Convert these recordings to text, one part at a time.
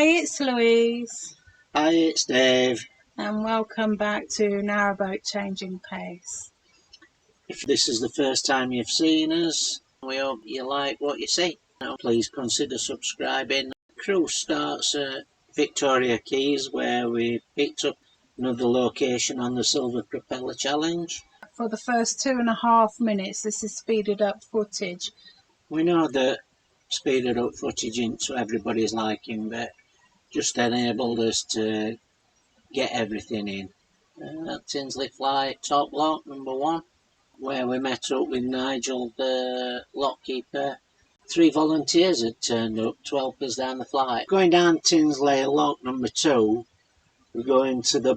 Hi, it's Louise. Hi, it's Dave. And welcome back to Narrowboat Changing Pace. If this is the first time you've seen us, we hope you like what you see. Now, please consider subscribing. The cruise starts at Victoria Quays, where we picked up another location on the Silver Propeller Challenge. For the first 2.5 minutes, this is speeded up footage. We know that speeded up footage isn't to everybody's liking, but just enabled us to get everything in. Tinsley Flight top lock number 1, where we met up with Nigel, the lockkeeper. 3 volunteers had turned up to help us down the flight. Going down Tinsley Lock number 2, we're going to the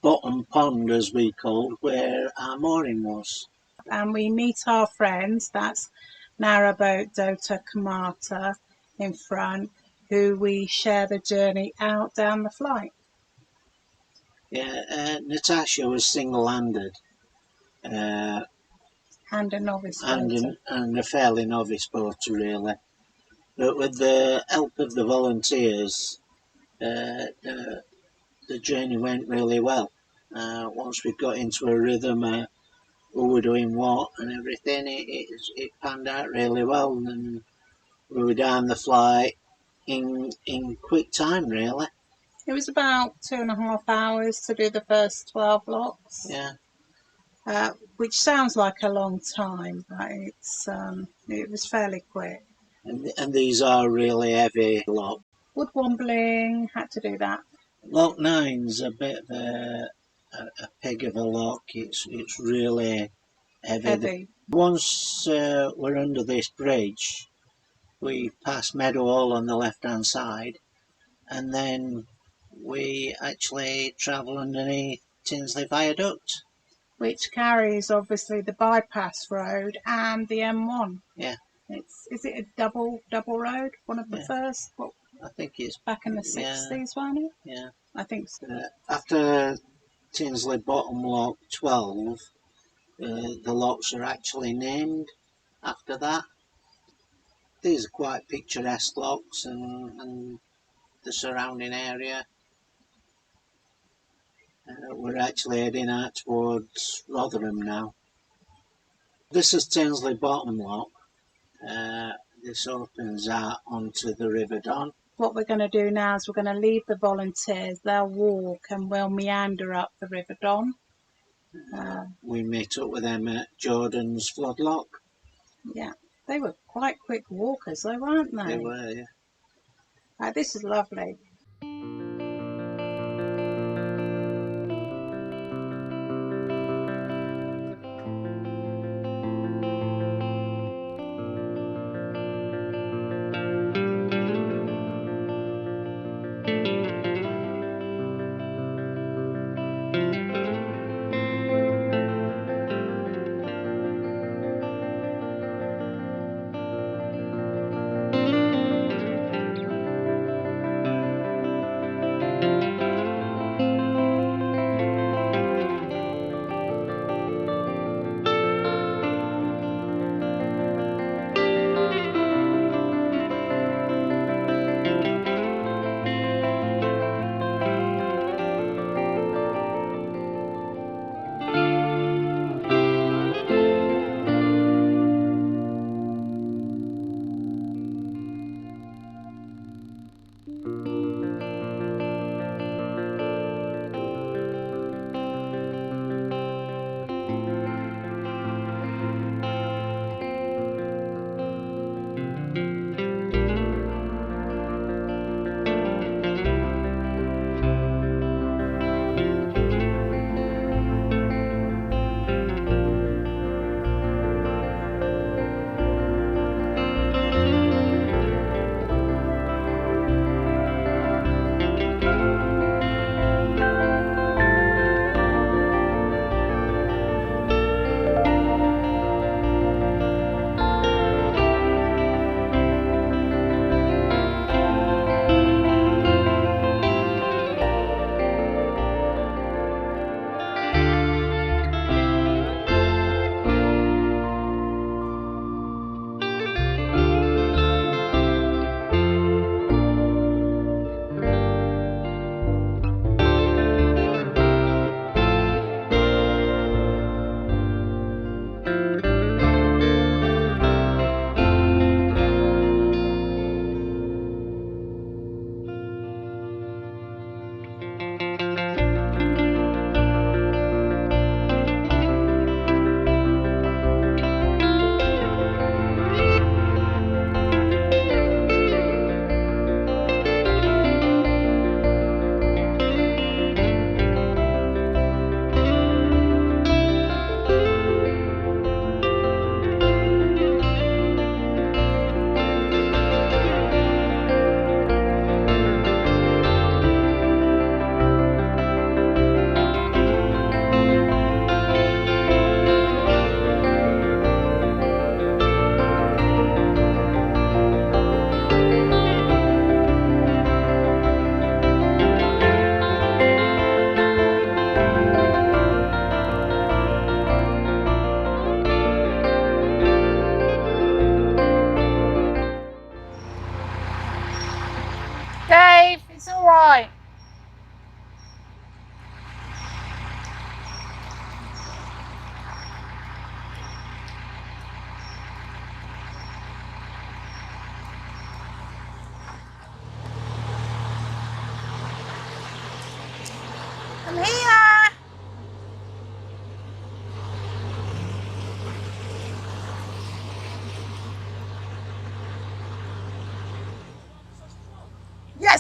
bottom pond, as we called, where our mooring was. And we meet our friends, that's Narrowboat Dota Kamata in front, who we share the journey out down the flight. Yeah, Natasha was single-handed. And a novice boater. And a fairly novice boater, really. But with the help of the volunteers, the journey went really well. Once we got into a rhythm, who were doing what and everything, it panned out really well, and we were down the flight in quick time, really. It was about 2.5 hours to do the first 12 locks. Yeah. Which sounds like a long time, but it was fairly quick. And these are really heavy locks. Wood wobbling, had to do that. Lock 9's a bit of a pig of a lock. It's really heavy. Once we're under this bridge, we pass Meadow Hall on the left hand side, and then we actually travel underneath Tinsley Viaduct, which carries obviously the bypass road and the M1. Yeah. Is it a double road? One of the first? What, I think it's back in the 60s, wasn't it? Yeah. I think so. After Tinsley Bottom Lock 12, the locks are actually named after that. These are quite picturesque locks, and the surrounding area. We're actually heading out towards Rotherham now. This is Tinsley Bottom Lock. This opens out onto the River Don. What we're going to do now is we're going to leave the volunteers. They'll walk and we'll meander up the River Don. We meet up with them at Jordan's Flood Lock. Yeah, they were quite quick walkers though, weren't they? They were, yeah. This is lovely.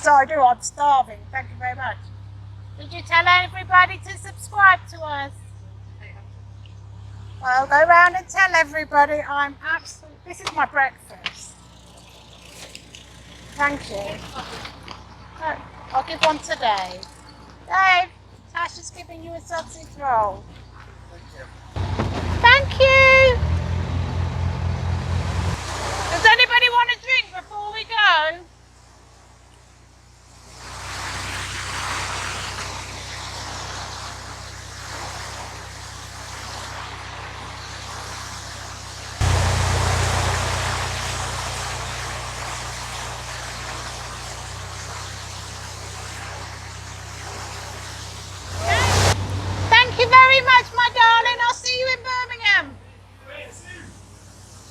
Yes, I do. I'm starving. Thank you very much. Did you tell everybody to subscribe to us? Well, go round and tell everybody I'm absolutely... This is my breakfast. Thank you. No, I'll give one to Dave. Dave, Tasha's giving you a sausage roll. Thank you. Does anybody want a drink before we go? Thank you very much, my darling. I'll see you in Birmingham.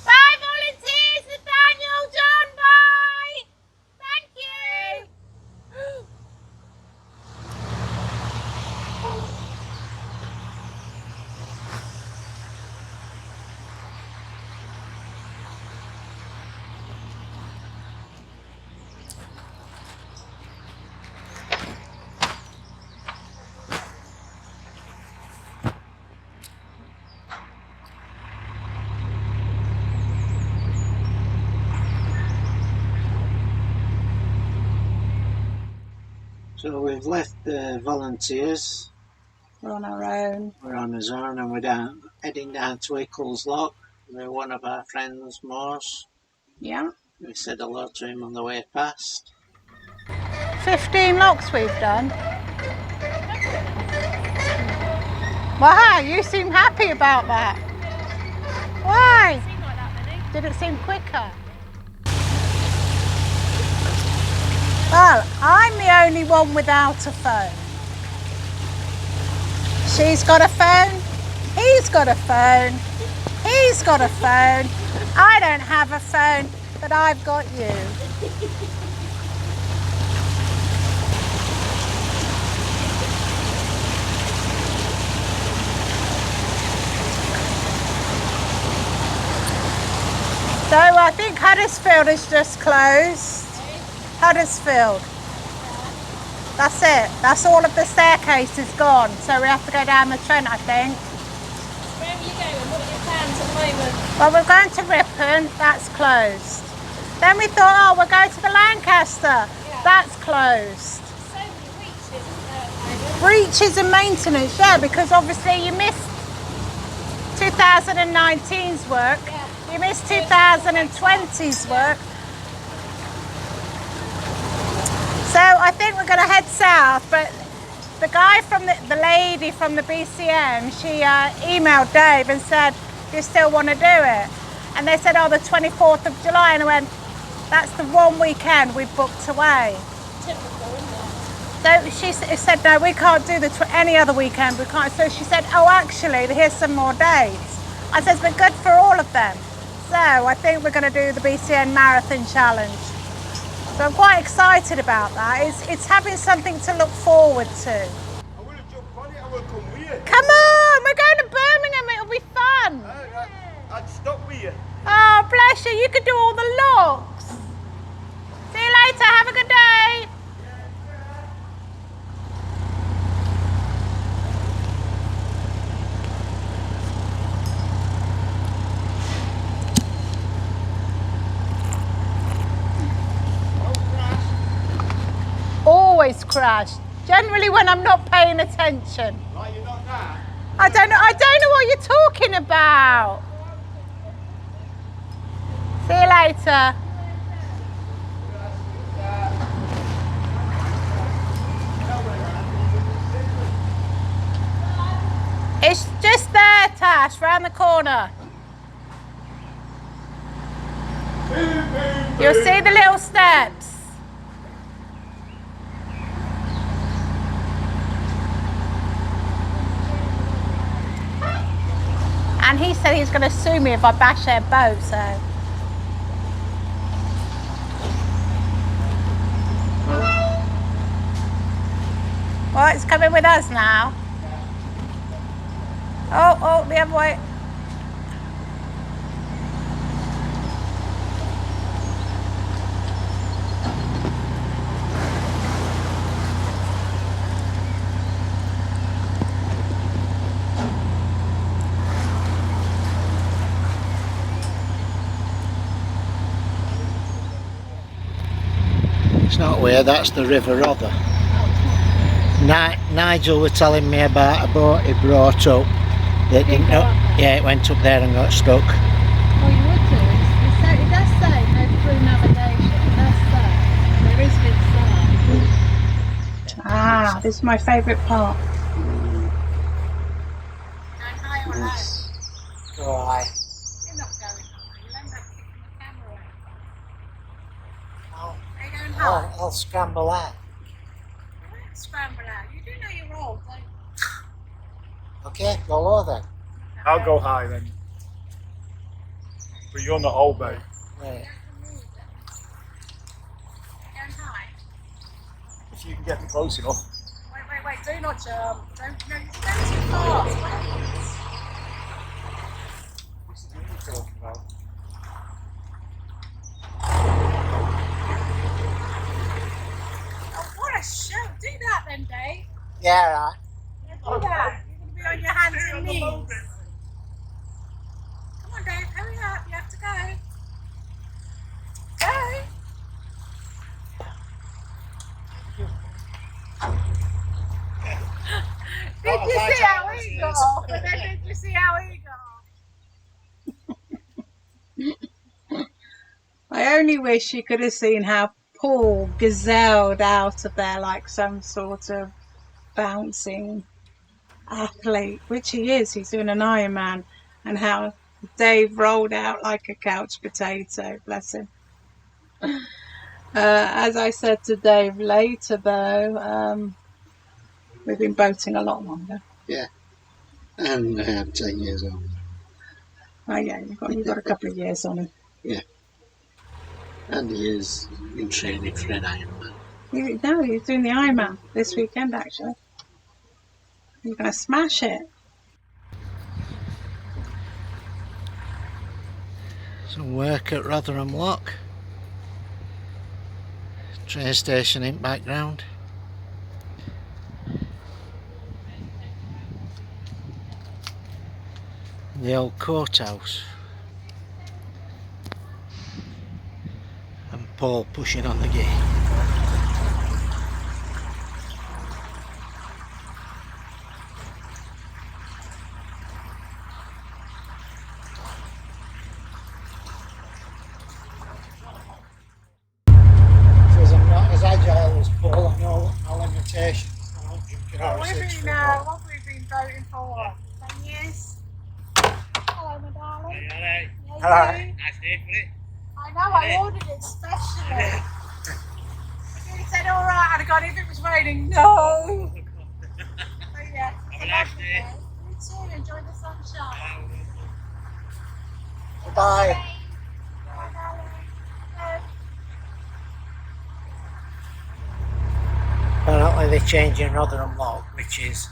Bye, volunteers. Nathaniel, John, bye. Thank you. So we've left the volunteers. We're on our own. We're on our own and we're heading down to Eccles Lock with one of our friends, Morse. Yeah. We said hello to him on the way past. 15 locks we've done. Wow, you seem happy about that. Why? Did it seem quicker? Well, I'm the only one without a phone. She's got a phone, he's got a phone, he's got a phone. I don't have a phone, but I've got you. So I think Huddersfield is just closed. Huddersfield. That's it. That's all of the staircase is gone. So we have to go down the Trent, I think. Where are you going? What are your plans at the moment? Well, we're going to Ripon. That's closed. Then we thought, oh, we'll go to the Lancaster. Yeah. That's closed. So many breaches, isn't there, at the moment? Breaches and maintenance, yeah, because obviously you missed 2019's work. Yeah. You missed 2020's work. So I think we're going to head south, but the guy from the lady from the BCM, she emailed Dave and said, do you still want to do it? And they said, oh, the 24th of July. And I went, that's the one weekend we booked away. Typical, isn't it? So she said, no, we can't do any other weekend. We can't. So she said, oh, actually, here's some more dates. I said, but good for all of them. So I think we're going to do the BCN Marathon Challenge. So I'm quite excited about that. It's having something to look forward to. I will jump on it, I will come with you. Come on, we're going to Birmingham, it'll be fun. I'd stop with you. Oh, bless you, you could do all the locks. See you later, have a good day. Always crash. Generally when I'm not paying attention. Right, you're not that. I don't know what you're talking about. See you later. It's just there, Tash, round the corner. You'll see the little steps. And he said he's going to sue me if I bash their boat, so. Well, it's coming with us now. Oh, the other way. It's not Weir, that's the River Rother. Nigel was telling me about a boat he brought up that didn't know. Yeah, it went up there and got stuck. Oh, you would do. It does say no through navigation. It does say. There is good sign. Ah, this is my favourite part. Going high or low? Go high. You're not going high. You'll end up kicking the camera out. Are you going high? I'll scramble out. You won't scramble out. You do know you're old, don't you? Okay, go low then. I'll go high then. But you're not old, mate. Right. Going high. If you can get me close enough. Wait, do not jump. Don't, no, you're going too fast. What's the you're talking about? Oh, what a show. Do that then, Dave. Yeah, right. Yeah, do that. You're going to be on your hands and knees. Come on, Dave, hurry up. You have to go. Go. Did you see how he got off? And then did you see how he got off? I only wish you could have seen how Paul gazelled out of there like some sort of bouncing athlete, which he is. He's doing an Ironman, and how Dave rolled out like a couch potato, bless him. As I said to Dave later though, we've been boating a lot longer. Yeah. And I am 10 years old. Oh yeah, you've got a couple of years on him. Yeah. And he is in training for an Ironman. No, he's doing the Ironman this weekend actually. He's going to smash it. Some work at Rotherham Lock. Train station in background. The old courthouse. And Paul pushing on the gate. Says I'm not as agile as Paul, I know no limitations. I won't drink it out of 6 foot. What we've been voting for? 10 years? Hello, my darling. Hey, Yeah, Hello. you? nice day for it. I know, I ordered it specially. If you said alright, I'd have gone if it was raining. No! But yeah, it's a lovely day. You too, enjoy the sunshine. Bye. Bye, darling. Bye. Apparently they're changing Rotherham Lock, which is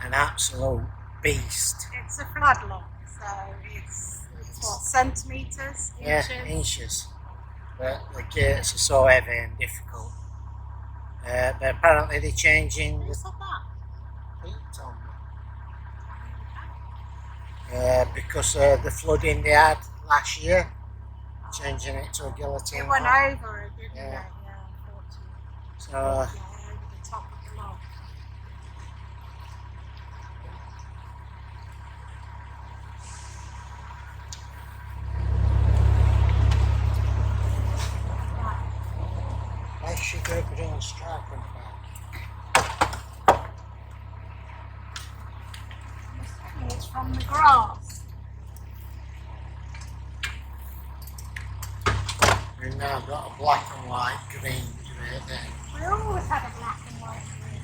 an absolute beast. It's a flood lock, so it's what, centimetres, Yeah, inches? inches. But the gates are so heavy and difficult. But apparently they're changing Who the said that? feet on them. Because the flooding they had last year, changing it to a guillotine. It went lock. over it, didn't Yeah. it? Yeah, unfortunately. So Yeah, over the top of the lock. I should go green stripe and back. It's from the grass. We've now got a black and white green grey there. We always had a black and white green.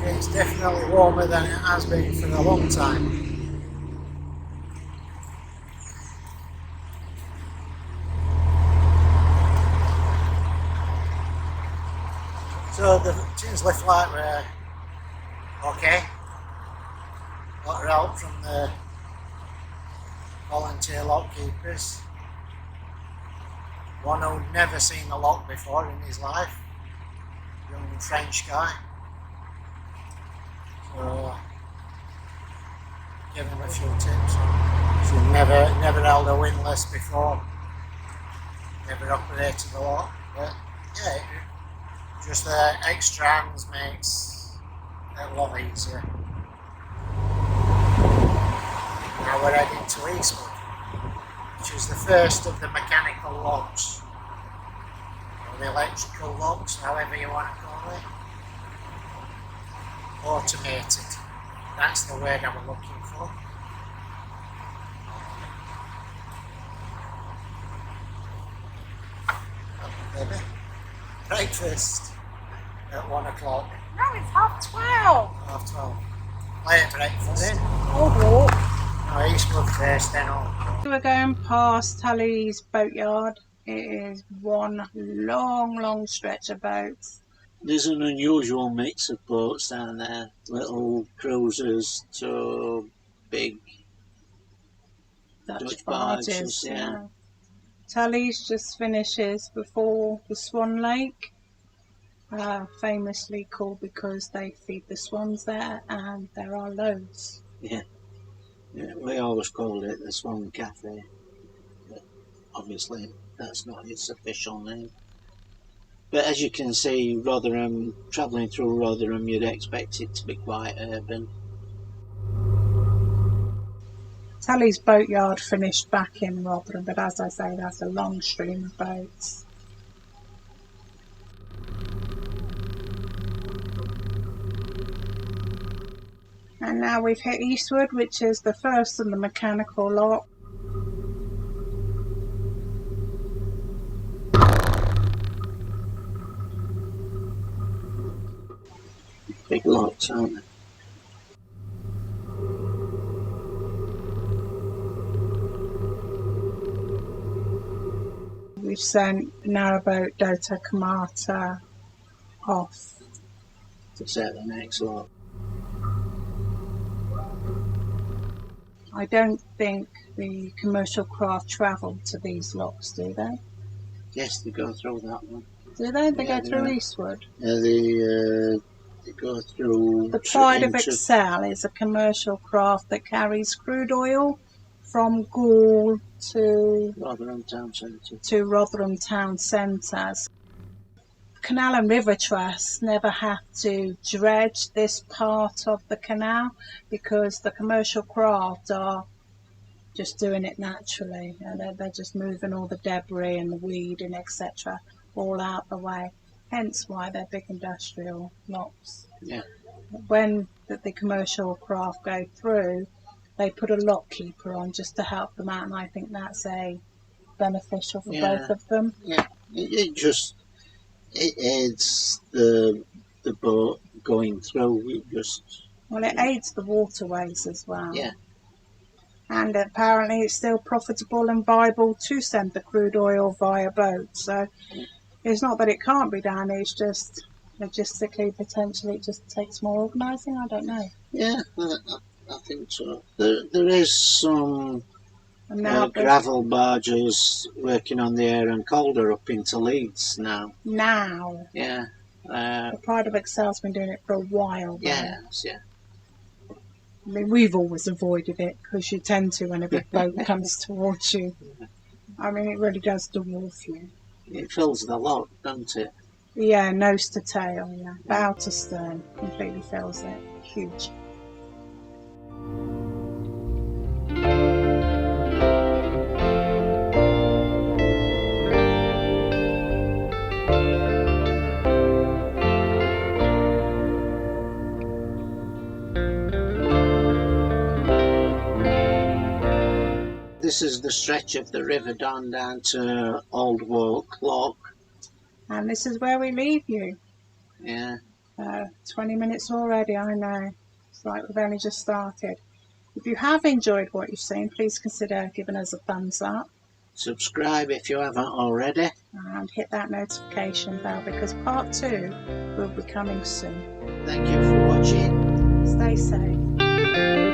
It's definitely warmer than it has been for a long time. So the Tinsley flight were okay. Got her help from the volunteer lock keepers. One who'd never seen a lock before in his life. young French guy. So give him a few tips. She's never held a windlass before. Never operated a lot. But yeah, just the extra hands makes it a lot easier. Now we're heading to Eastwood, which is the first of the mechanical locks, or the electrical locks, however you want to call it. Automated, that's the word I was looking for. Maybe. Breakfast at 1 o'clock. No, it's 12:30. 12:30. Late breakfast. Oh, No, Eastwood first, then on. we're going past Tully's boatyard. It is one long stretch of boats. There's an unusual mix of boats down there. Little cruisers to big Dutch barges, barges, yeah. Tully's just finishes before the Swan Lake, famously called because they feed the swans there, and there are loads. Yeah, we always called it the Swan Cafe, but obviously that's not its official name. But as you can see, Rotherham, travelling through Rotherham, you'd expect it to be quite urban. Tully's boatyard finished back in Rotherham, but as I say, that's a long stream of boats. And now we've hit Eastwood, which is the first of the mechanical lock. Big locks, aren't they? We've sent Narrowboat Dota Kamata off. To set the next lock. I don't think the commercial craft travel to these locks, do they? Yes, they go through that one. Do they? They Yeah, go through yeah. Eastwood. Yeah, they go through. The Pride of into- Excel is a commercial craft that carries crude oil from Gaul to Rotherham Town Centre. Rotherham Town Centre. Canal and River Trusts never have to dredge this part of the canal because the commercial craft are just doing it naturally. They're just moving all the debris and the weed and etc. all out the way. Hence why they're big industrial locks. Yeah. When the commercial craft go through, they put a lock keeper on just to help them out, and I think that's beneficial for both of them. Yeah, it aids the boat going through. It aids the waterways as well. Yeah. And apparently it's still profitable and viable to send the crude oil via boat. So it's not that it can't be done, it's just logistically, potentially, it just takes more organising. I don't know. Yeah, I think so. There is some And now, gravel barges working on the Aire and Calder up into Leeds now. Yeah. The Pride of Excel's been doing it for a while. Yes, yeah. I mean, we've always avoided it because you tend to when a big boat comes towards you. I mean, it really does dwarf you. It fills the lock, doesn't it? Yeah, nose to tail, yeah. Bow to stern, completely fills it. Huge. This is the stretch of the River Don down to Old Walk Lock. And this is where we leave you. Yeah. 20 minutes already, I know. It's like we've only just started. If you have enjoyed what you've seen, please consider giving us a thumbs up. Subscribe if you haven't already. And hit that notification bell because part 2 will be coming soon. Thank you for watching. Stay safe.